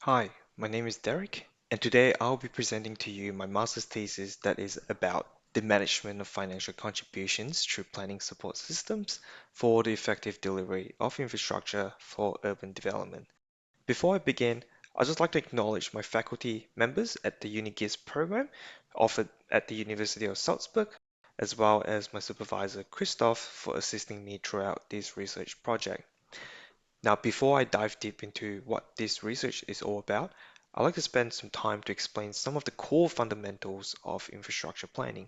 Hi, my name is Derrick, and today I'll be presenting to you my master's thesis that is about the management of financial contributions through planning support systems for the effective delivery of infrastructure for urban development. Before I begin, I'd just like to acknowledge my faculty members at the UniGIS program offered at the University of Salzburg, as well as my supervisor Christoph for assisting me throughout this research project. Now, before I dive deep into what this research is all about, I'd like to spend some time to explain some of the core fundamentals of infrastructure planning.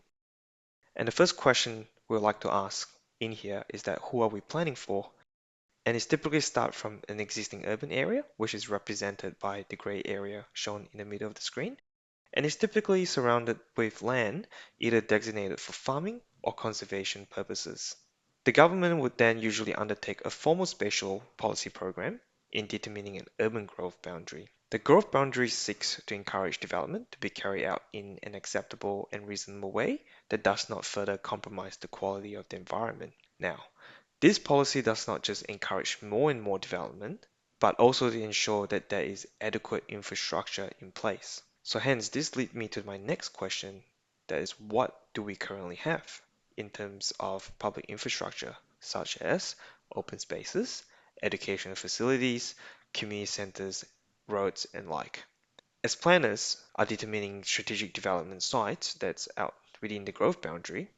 And the first question we'd like to ask in here is that who are we planning for? And it's typically start from an existing urban area, which is represented by the gray area shown in the middle of the screen, and is typically surrounded with land either designated for farming or conservation purposes. The government would then usually undertake a formal spatial policy program in determining an urban growth boundary. The growth boundary seeks to encourage development to be carried out in an acceptable and reasonable way that does not further compromise the quality of the environment. Now, this policy does not just encourage more and more development, but also to ensure that there is adequate infrastructure in place. So hence, this leads me to my next question, that is, what do we currently have in terms of public infrastructure, such as open spaces, educational facilities, community centers, roads, and like. As planners are determining strategic development sites that's out within the growth boundary,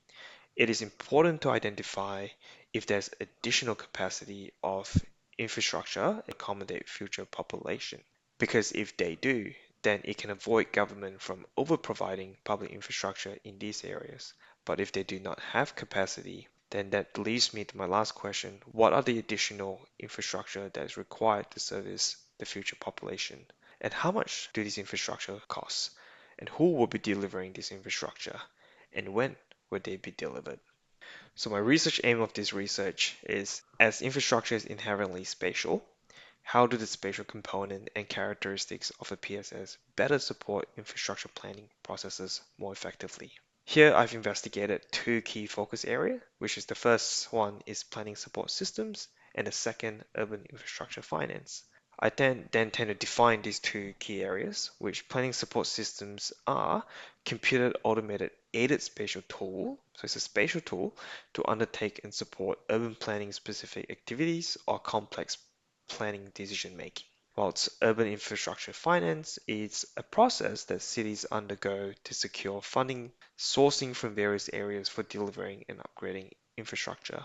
it is important to identify if there's additional capacity of infrastructure to accommodate future population. Because if they do, then it can avoid government from over-providing public infrastructure in these areas. But if they do not have capacity, then that leads me to my last question. What are the additional infrastructure that is required to service the future population? And how much do these infrastructure cost? And who will be delivering this infrastructure? And when will they be delivered? So my research aim of this research is, as infrastructure is inherently spatial, how do the spatial component and characteristics of a PSS better support infrastructure planning processes more effectively? Here I've investigated two key focus areas, which is the first one is planning support systems and the second urban infrastructure finance. I then tend to define these two key areas, which planning support systems are computer automated aided spatial tool, so it's a spatial tool to undertake and support urban planning specific activities or complex planning decision making. Whilst urban infrastructure finance is a process that cities undergo to secure funding, sourcing from various areas for delivering and upgrading infrastructure.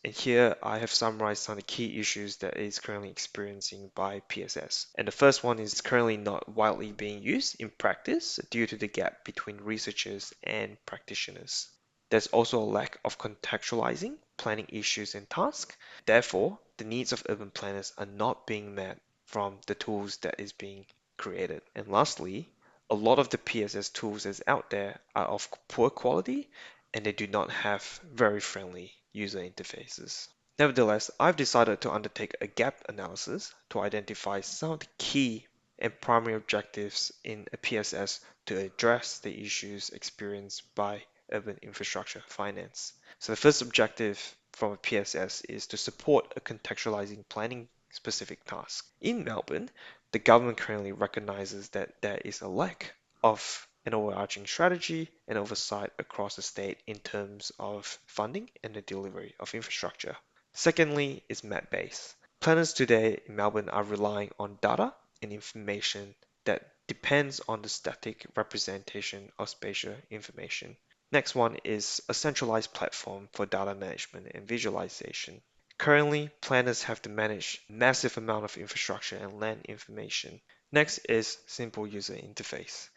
And here I have summarized some of the key issues that is currently experiencing by PSS. And the first one is currently not widely being used in practice due to the gap between researchers and practitioners. There's also a lack of contextualizing planning issues and tasks. Therefore, the needs of urban planners are not being met from the tools that is being created. And lastly, a lot of the PSS tools that's out there are of poor quality and they do not have very friendly user interfaces. Nevertheless, I've decided to undertake a gap analysis to identify some of the key and primary objectives in a PSS to address the issues experienced by urban infrastructure finance. So the first objective from a PSS is to support a contextualizing planning specific task. In Melbourne, the government currently recognizes that there is a lack of an overarching strategy and oversight across the state in terms of funding and the delivery of infrastructure. Secondly is map-based. Planners today in Melbourne are relying on data and information that depends on the static representation of spatial information. Next one is a centralized platform for data management and visualization. Currently, planners have to manage massive amount of infrastructure and land information. Next is simple user interface.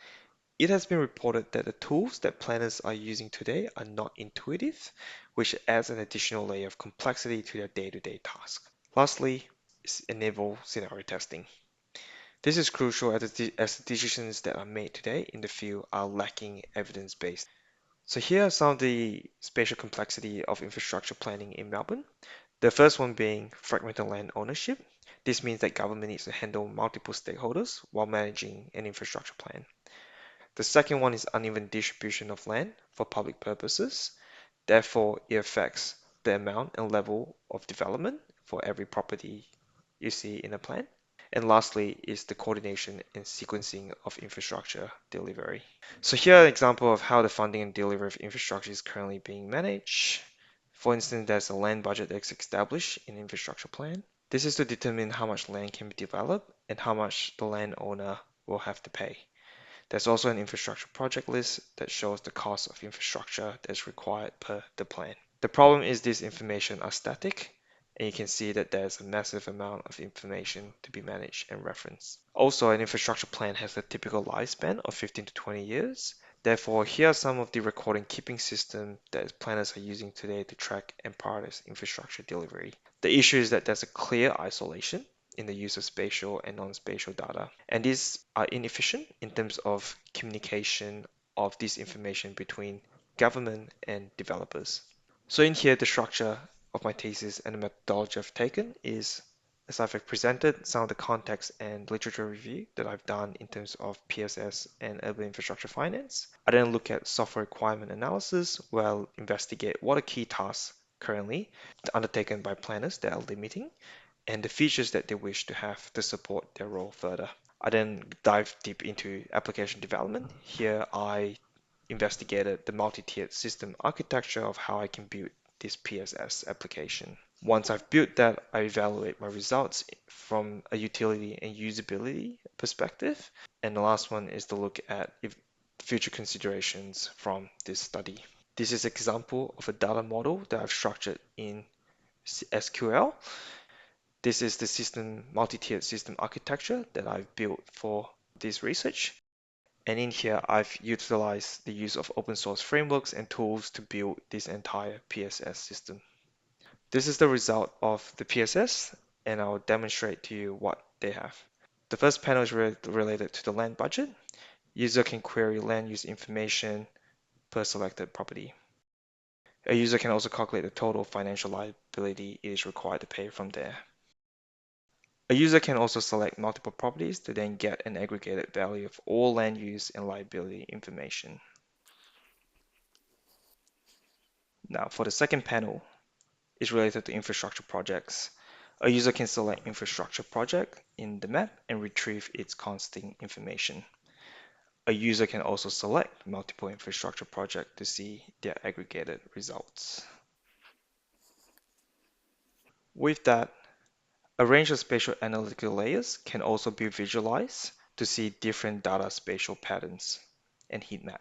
It has been reported that the tools that planners are using today are not intuitive, which adds an additional layer of complexity to their day-to-day task. Lastly, is enable scenario testing. This is crucial as the decisions that are made today in the field are lacking evidence-based. So here are some of the spatial complexity of infrastructure planning in Melbourne. The first one being fragmented land ownership. This means that government needs to handle multiple stakeholders while managing an infrastructure plan. The second one is uneven distribution of land for public purposes. Therefore, it affects the amount and level of development for every property you see in a plan. And lastly is the coordination and sequencing of infrastructure delivery. So here are an example of how the funding and delivery of infrastructure is currently being managed. For instance, there's a land budget that's established in infrastructure plan. This is to determine how much land can be developed and how much the landowner will have to pay. There's also an infrastructure project list that shows the cost of infrastructure that's required per the plan. The problem is these information are static, and you can see that there's a massive amount of information to be managed and referenced. Also, an infrastructure plan has a typical lifespan of 15 to 20 years. Therefore, here are some of the recording keeping systems that planners are using today to track and prioritize infrastructure delivery. The issue is that there's a clear isolation in the use of spatial and non-spatial data, and these are inefficient in terms of communication of this information between government and developers. So in here, the structure of my thesis and the methodology I've taken is, as I've presented some of the context and literature review that I've done in terms of PSS and urban infrastructure finance. I then look at software requirement analysis, where I'll investigate what are key tasks currently undertaken by planners that are limiting and the features that they wish to have to support their role further. I then dive deep into application development. Here I investigated the multi-tiered system architecture of how I can build this PSS application. Once I've built that, I evaluate my results from a utility and usability perspective. And the last one is to look at future considerations from this study. This is an example of a data model that I've structured in SQL. This is the system multi-tiered system architecture that I've built for this research. And in here, I've utilized the use of open source frameworks and tools to build this entire PSS system. This is the result of the PSS, and I'll demonstrate to you what they have. The first panel is related to the land budget. User can query land use information per selected property. A user can also calculate the total financial liability it is required to pay from there. A user can also select multiple properties to then get an aggregated value of all land use and liability information. Now, for the second panel, is related to infrastructure projects. A user can select infrastructure project in the map and retrieve its costing information. A user can also select multiple infrastructure projects to see their aggregated results. With that, a range of spatial analytical layers can also be visualized to see different data spatial patterns and heat map.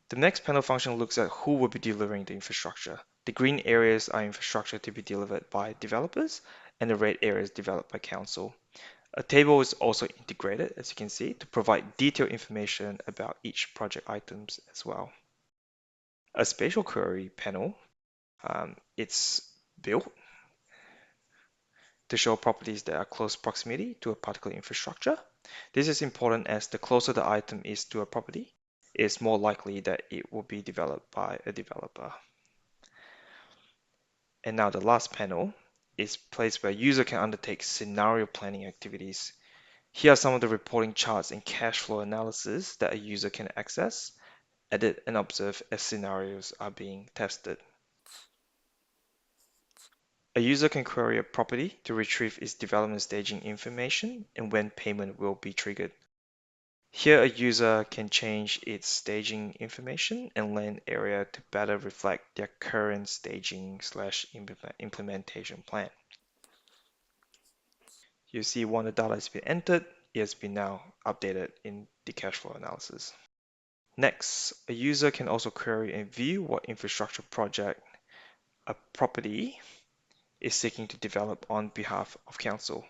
The next panel function looks at who will be delivering the infrastructure. The green areas are infrastructure to be delivered by developers, and the red areas developed by council. A table is also integrated, as you can see, to provide detailed information about each project items as well. A spatial query panel, it's built to show properties that are close proximity to a particular infrastructure. This is important as the closer the item is to a property, it's more likely that it will be developed by a developer. And now the last panel is a place where a user can undertake scenario planning activities. Here are some of the reporting charts and cash flow analysis that a user can access, edit, and observe as scenarios are being tested. A user can query a property to retrieve its development staging information and when payment will be triggered. Here, a user can change its staging information and land area to better reflect their current staging/implementation plan. You see when the data has been entered, it has been now updated in the cash flow analysis. Next, a user can also query and view what infrastructure project a property is seeking to develop on behalf of council.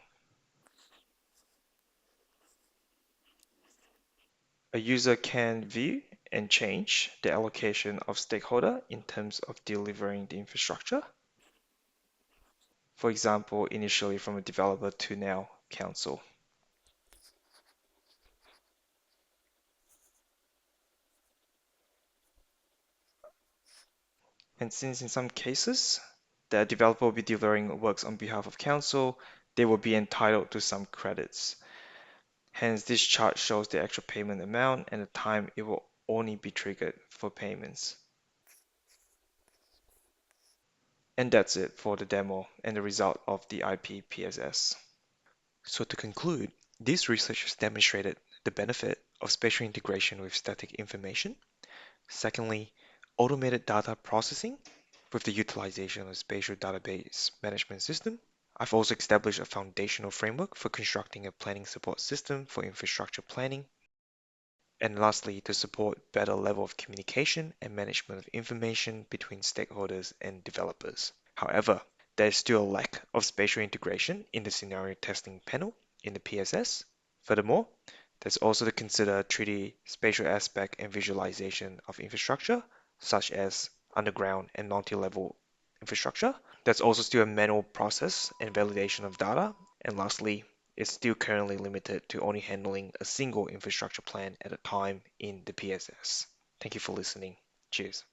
A user can view and change the allocation of stakeholder in terms of delivering the infrastructure. For example, initially from a developer to now council. And since in some cases, the developer will be delivering works on behalf of council, they will be entitled to some credits. Hence, this chart shows the actual payment amount and the time it will only be triggered for payments. And that's it for the demo and the result of the IP PSS. So to conclude, these researchers demonstrated the benefit of spatial integration with static information. Secondly, automated data processing with the utilization of spatial database management system. I've also established a foundational framework for constructing a planning support system for infrastructure planning. And lastly, to support better level of communication and management of information between stakeholders and developers. However, there is still a lack of spatial integration in the scenario testing panel in the PSS. Furthermore, there's also to consider 3D spatial aspect and visualization of infrastructure, such as underground and multi-level infrastructure. There's also still a manual process and validation of data. And lastly, it's still currently limited to only handling a single infrastructure plan at a time in the PSS. Thank you for listening. Cheers.